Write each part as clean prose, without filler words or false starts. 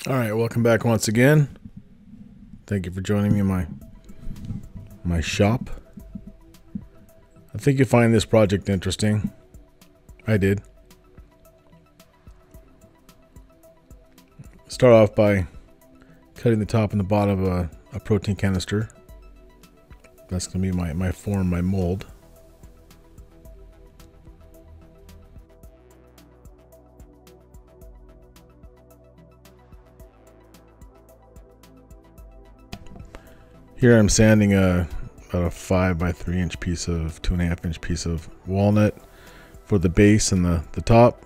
All right, welcome back once again. Thank you for joining me in my shop. I think you'll find this project interesting. I did. Start off by cutting the top and the bottom of a protein canister. That's going to be my form, my mold. Here I'm sanding about a 5 by 3 inch piece of 2.5 inch piece of walnut for the base and the top.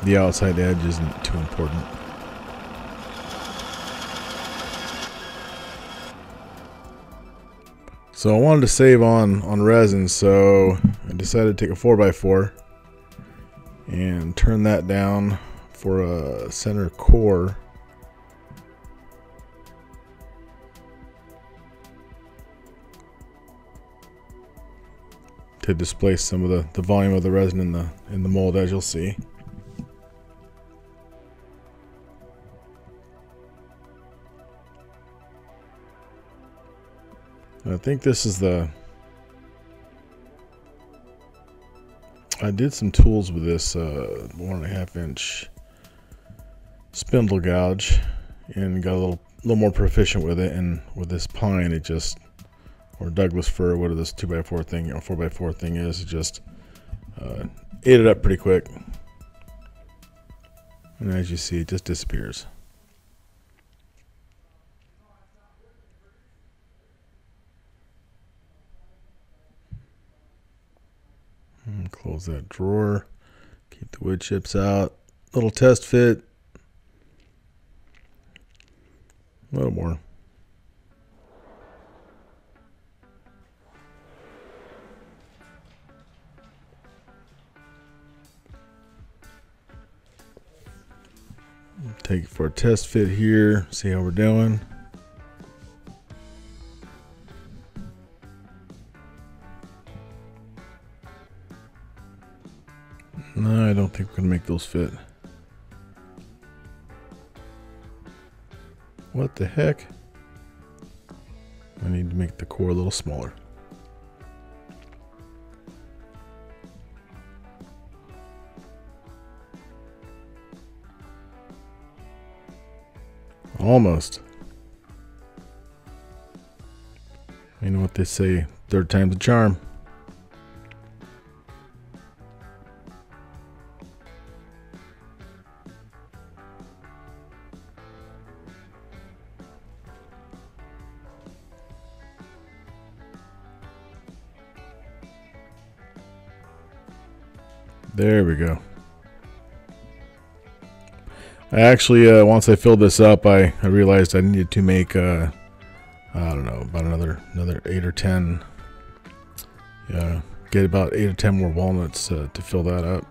The outside edge isn't too important. So I wanted to save on resin, so I decided to take a 4x4 and turn that down for a center core. To displace some of the volume of the resin in the mold, as you'll see. I think this is I did some tools with this 1.5 inch spindle gouge and got a little more proficient with it, and with this pine it just, or Douglas fir, whatever this 2x4 thing or 4x4 thing is, it just ate it up pretty quick, and as you see it just disappears. And close that drawer, keep the wood chips out, little test fit. A little more. Take it for a test fit here, see how we're doing. No, I don't think we're gonna make those fit. What the heck? I need to make the core a little smaller. Almost. You know what they say, third time's a charm. There we go. I actually, once I filled this up, I realized I needed to make, I don't know, about another 8 or 10. Yeah, get about 8 or 10 more walnuts to fill that up.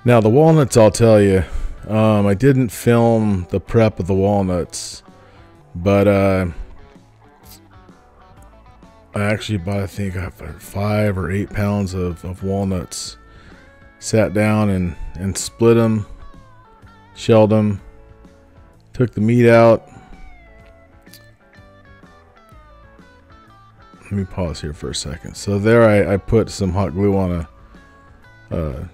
Now the walnuts, I'll tell you, I didn't film the prep of the walnuts, but I actually bought, I think, 5 or 8 pounds of walnuts. Sat down and split them, shelled them, took the meat out. Let me pause here for a second. So there I put some hot glue on a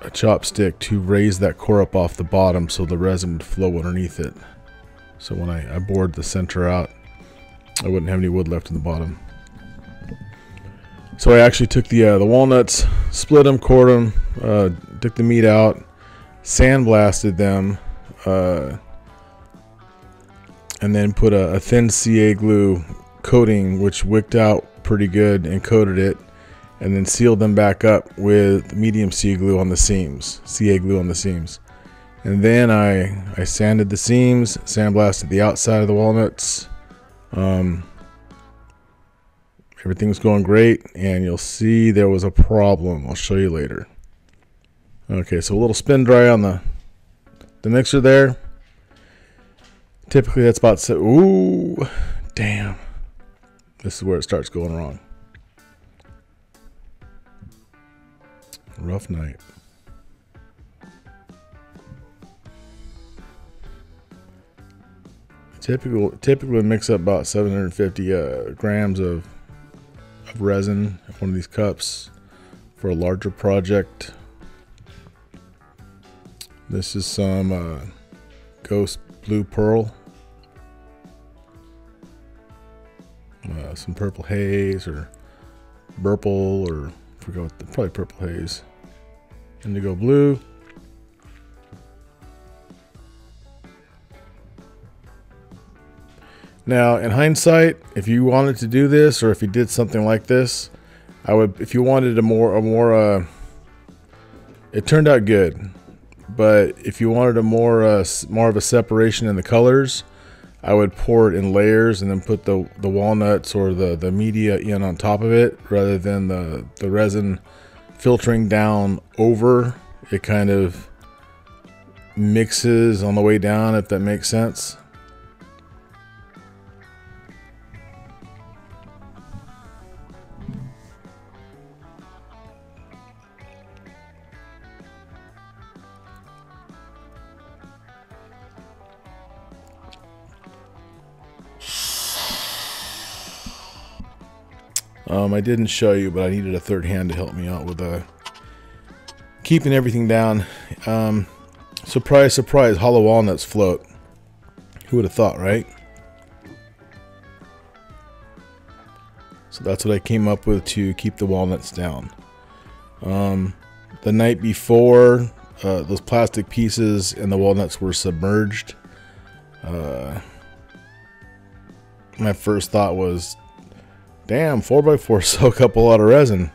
chopstick to raise that core up off the bottom so the resin would flow underneath it. So when I bored the center out, I wouldn't have any wood left in the bottom. So I actually took the walnuts, split them, cored them, took the meat out, sandblasted them, and then put a thin CA glue coating, which wicked out pretty good, and coated it, and then sealed them back up with medium CA glue on the seams, And then I sanded the seams, sandblasted the outside of the walnuts. Everything's going great, and you'll see there was a problem. I'll show you later. Okay, so a little spin dry on the mixer there. Typically that's about, ooh, damn. This is where it starts going wrong. Rough night. Typically mix up about 750 grams of resin in one of these cups for a larger project. This is some Ghost Blue Pearl, some Purple Haze or Purple, or I forgot what probably Purple Haze, Indigo Blue. Now, in hindsight, if you wanted to do this, or if you did something like this, I would. If you wanted it turned out good, but if you wanted more of a separation in the colors, I would pour it in layers and then put the walnuts or the media in on top of it, rather than the resin filtering down over. It kind of mixes on the way down, if that makes sense. I didn't show you, but I needed a third hand to help me out with keeping everything down. Surprise, surprise, hollow walnuts float. Who would have thought, right? So that's what I came up with to keep the walnuts down. The night before, those plastic pieces and the walnuts were submerged. My first thought was, damn, 4x4 soak up a lot of resin.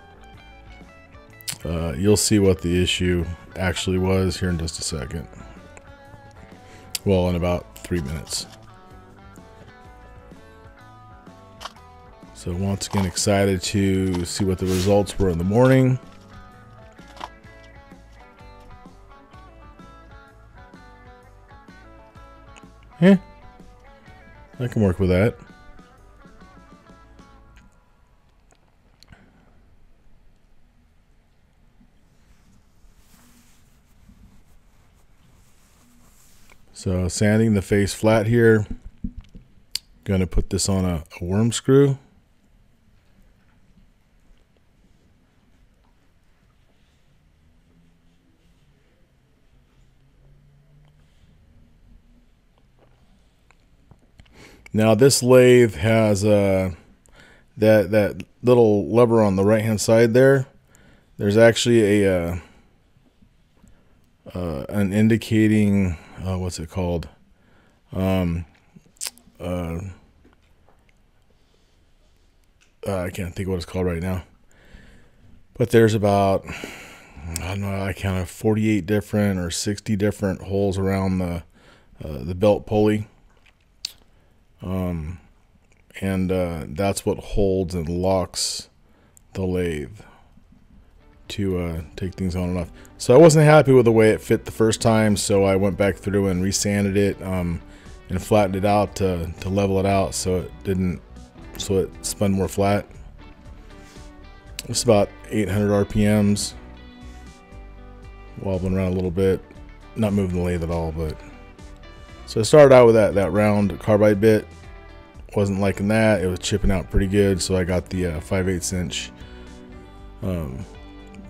You'll see what the issue actually was here in just a second. Well, in about 3 minutes. So once again, excited to see what the results were in the morning. Yeah, I can work with that. So sanding the face flat here. Going to put this on a worm screw. Now this lathe has that little lever on the right hand side there. There's actually a an indicating what's it called? I can't think of what it's called right now. But there's about, I don't know, I counted 48 different or 60 different holes around the belt pulley. That's what holds and locks the lathe to take things on and off. So I wasn't happy with the way it fit the first time, so I went back through and resanded it and flattened it out to level it out so it spun more flat. It's about 800 RPMs, wobbling around a little bit, not moving the lathe at all. But so I started out with that round carbide bit. Wasn't liking that. It was chipping out pretty good, so I got the 5/8 inch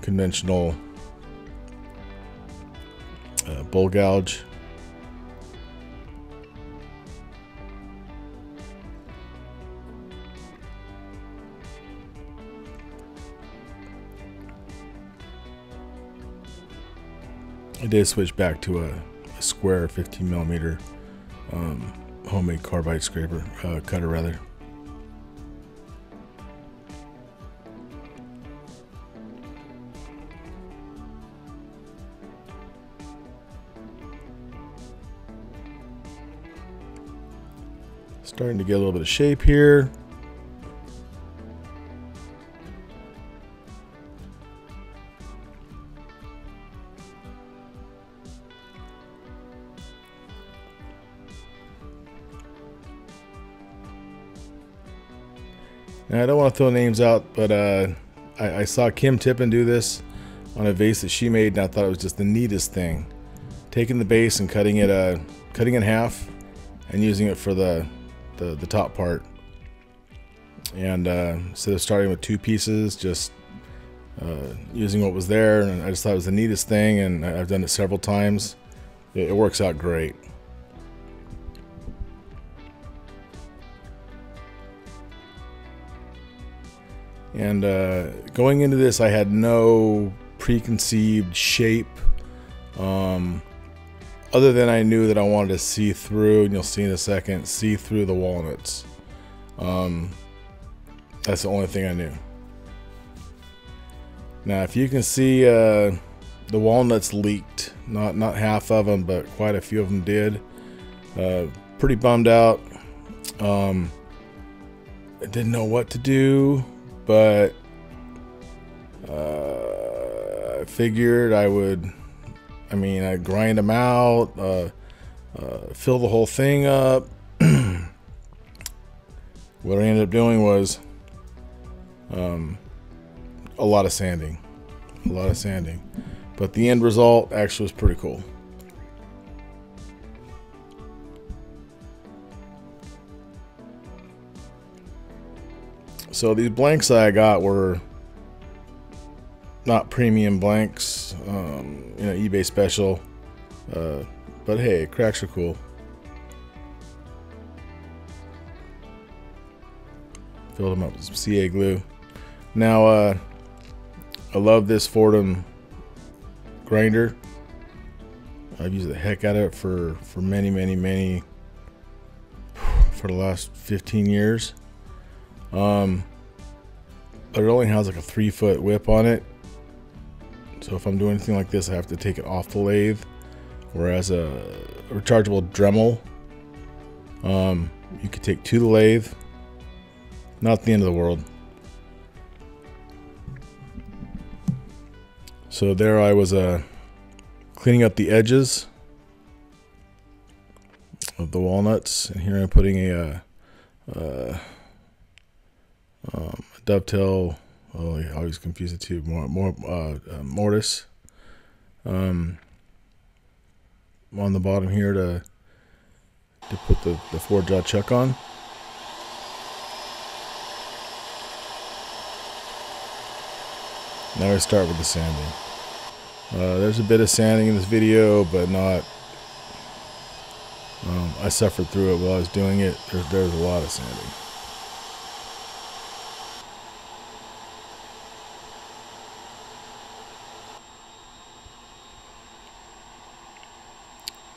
conventional bull gouge. I did switch back to a square 15 millimeter homemade carbide scraper, cutter rather. Starting to get a little bit of shape here. Now, I don't want to throw names out, but I saw Kim Tippin do this on a vase that she made, and I thought it was just the neatest thing. Taking the base and cutting it in half and using it for the top part. And instead of starting with 2 pieces, just using what was there, and I just thought it was the neatest thing, and I've done it several times. It works out great. And going into this, I had no preconceived shape, other than I knew that I wanted to see through, and you'll see in a second, see through the walnuts. That's the only thing I knew. Now, if you can see, the walnuts leaked. Not half of them, but quite a few of them did. Pretty bummed out. I didn't know what to do, but I figured I'd grind them out, fill the whole thing up. What I ended up doing was a lot of sanding. But the end result actually was pretty cool. So these blanks that I got were not premium blanks, eBay special, but hey, cracks are cool. Filled them up with some CA glue. Now, I love this Fordham grinder. I've used the heck out of it for many, for the last 15 years. But it only has like a 3-foot whip on it. So if I'm doing anything like this, I have to take it off the lathe. Whereas a rechargeable Dremel, you could take to the lathe. Not the end of the world. So there I was cleaning up the edges of the walnuts, and here I'm putting a dovetail. Oh, I always confuse the two. Mortise on the bottom here to put the 4-jaw chuck on. Now I start with the sanding. There's a bit of sanding in this video, but not. I suffered through it while I was doing it. There's a lot of sanding.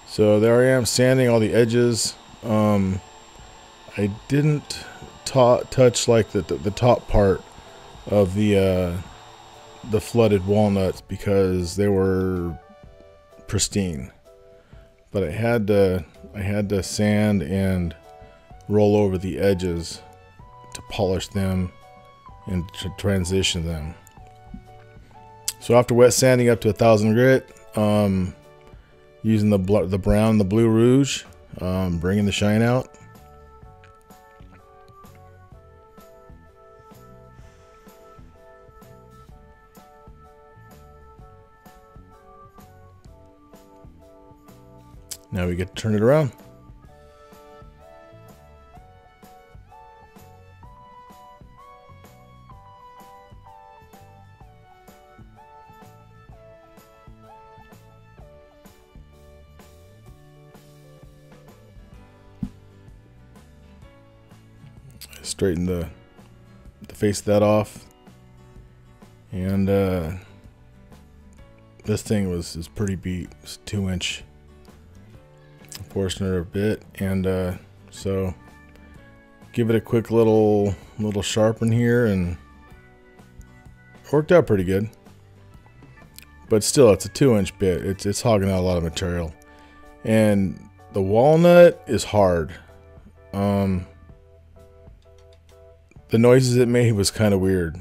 So there I am sanding all the edges. I didn't touch like the top part of the flooded walnuts because they were pristine. But I had to sand and roll over the edges to polish them and to transition them. So after wet sanding up to 1000 grit, using the brown, the blue rouge, bringing the shine out. Now we get to turn it around. Straighten the face of that off, and this thing is pretty beat. It's 2-inch Forstner bit, and so give it a quick little sharpen here, and it worked out pretty good. But still, it's a 2-inch bit. It's hogging out a lot of material, and the walnut is hard. The noises it made was kind of weird,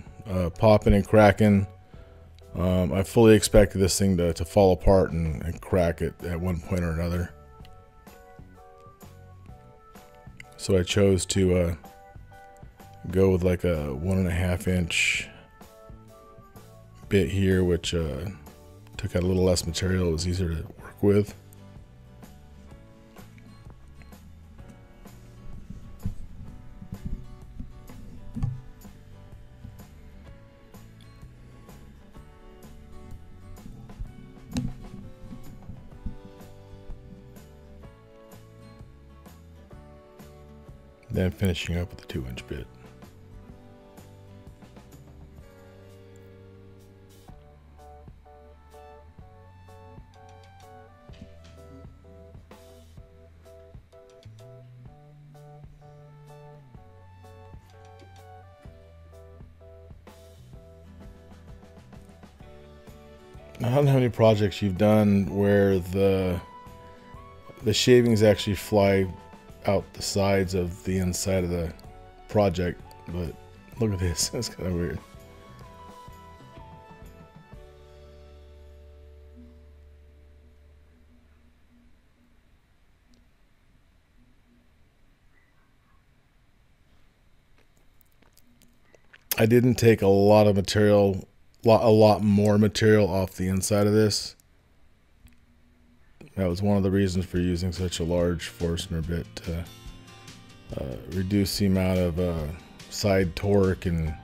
popping and cracking. I fully expected this thing to fall apart and crack it at one point or another. So I chose to go with like a 1.5 inch bit here, which took out a little less material. It was easier to work with. Then finishing up with the 2-inch bit. I don't know how many projects you've done where the shavings actually fly out the sides of the inside of the project, but look at this. It's kind of weird. I didn't take a lot of material, a lot more material off the inside of this. That was one of the reasons for using such a large Forstner bit, to reduce the amount of side torque and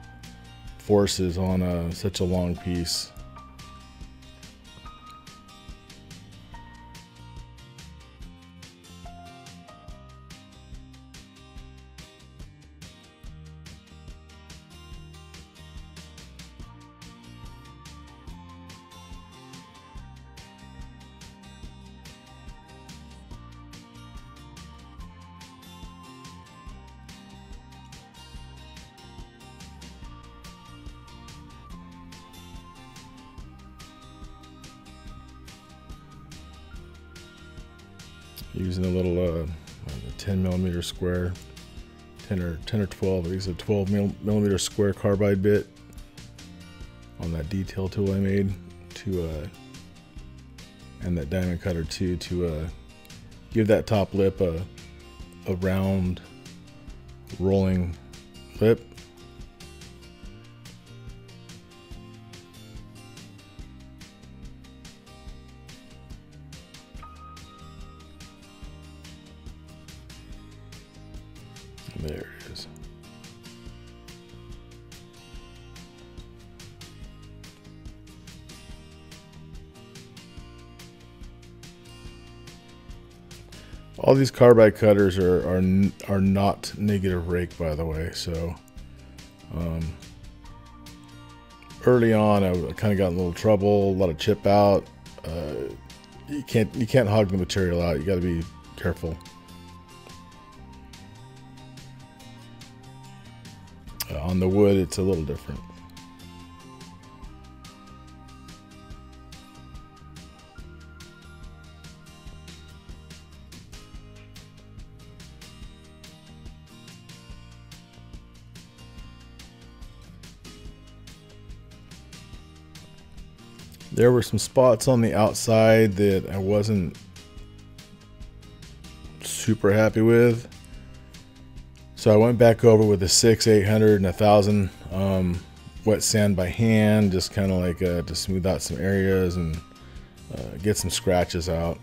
forces on such a long piece. Using a little 10mm square, 10 or 12. I use a 12mm square carbide bit on that detail tool I made to, and that diamond cutter too, to give that top lip a round rolling lip. There it is. All these carbide cutters are not negative rake, by the way. So early on, I kind of got in a little trouble, a lot of chip out. You can't hog the material out. You got to be careful. On the wood, it's a little different. There were some spots on the outside that I wasn't super happy with. So I went back over with a 6, 800, and 1000 wet sand by hand, just kind of like to smooth out some areas and get some scratches out.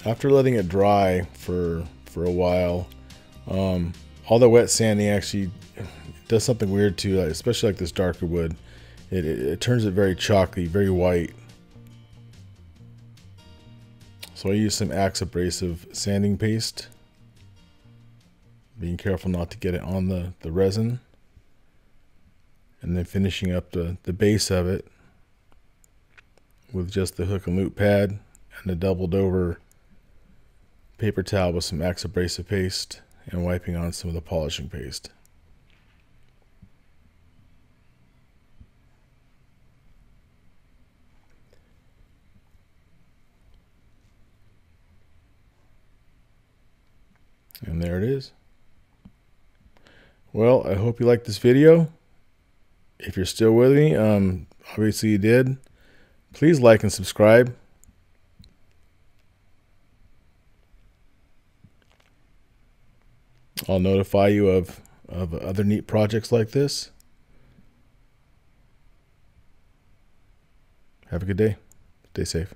After letting it dry for a while, all the wet sanding actually does something weird too, especially like this darker wood. It turns it very chalky, very white. So I use some Axe abrasive sanding paste, being careful not to get it on the resin, and then finishing up the base of it with just the hook and loop pad and a doubled over paper towel with some Axe abrasive paste and wiping on some of the polishing paste. And there it is. Well, I hope you liked this video. If you're still with me, obviously you did. Please like and subscribe. I'll notify you of other neat projects like this. Have a good day. Stay safe.